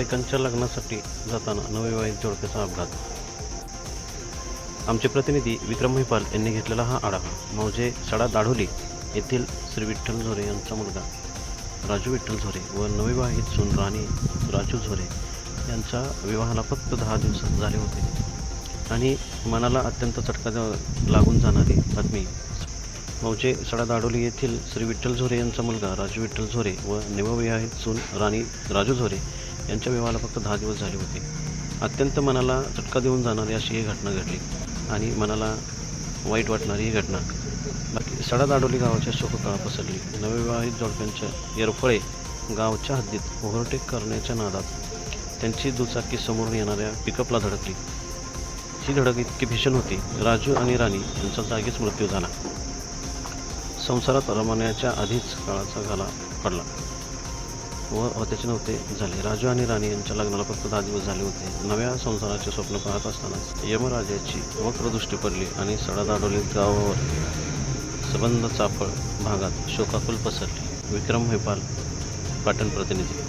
नातेवाईकांच्या लग्नासाठी जाताना नवविवाहित जोडप्याचा अपघात. आमचे प्रतिनिधी विक्रम महिपाल यांनी घेतलेला हा आढावा. मौजे सडा दाढोली येथील श्री विठ्ठल झोरे यांचा मुलगा राजू विठ्ठल झोरे व नवविवाहित सून राणी राजू झोरे यांच्या विवाहाला फक्त 10 दिवस झाले होते आणि मनाला अत्यंत चटका लागून जाणारी बातमी. मौजे सडा दाढोली येथील श्री विठ्ठल झोरे यांचा मुलगा राजू विठ्ठल झोरे व नवविवाहित सून राणी राजू झोरे यांच्या विवाहाला फक्त 10 दिवस झाले होते. अत्यंत मनाला चटका देऊन जाणारी अशी ही घटना घडली आणि मनाला वाईट वाटणारी ही घटना. बाकी सडा दाढोली गावाच्या शोककळा पसरली. नवविवाहित जोडप्यांच्या येरफळे गावच्या हद्दीत ओव्हरटेक करण्याच्या नादात त्यांची दुचाकी समोरून येणाऱ्या पिकअपला धडकली. ही धडक इतकी भीषण होती, राजू आणि राणी यांचा जागीच मृत्यू झाला. संसारात रमण्याच्या आधीच काळाचा घाला पडला व होत्याचे नव्हते झाले. राजू आणि राणी यांच्या लग्नाला फक्त 10 दिवस झाले होते. नव्या संसाराचे स्वप्न पाहत असतानाच यमराजाची वक्रदृष्टी पडली आणि सडा दाढोली गावावर सबंध चाफळ भागात शोकाकुल पसरली. विक्रम महिपाल, पाटण प्रतिनिधी.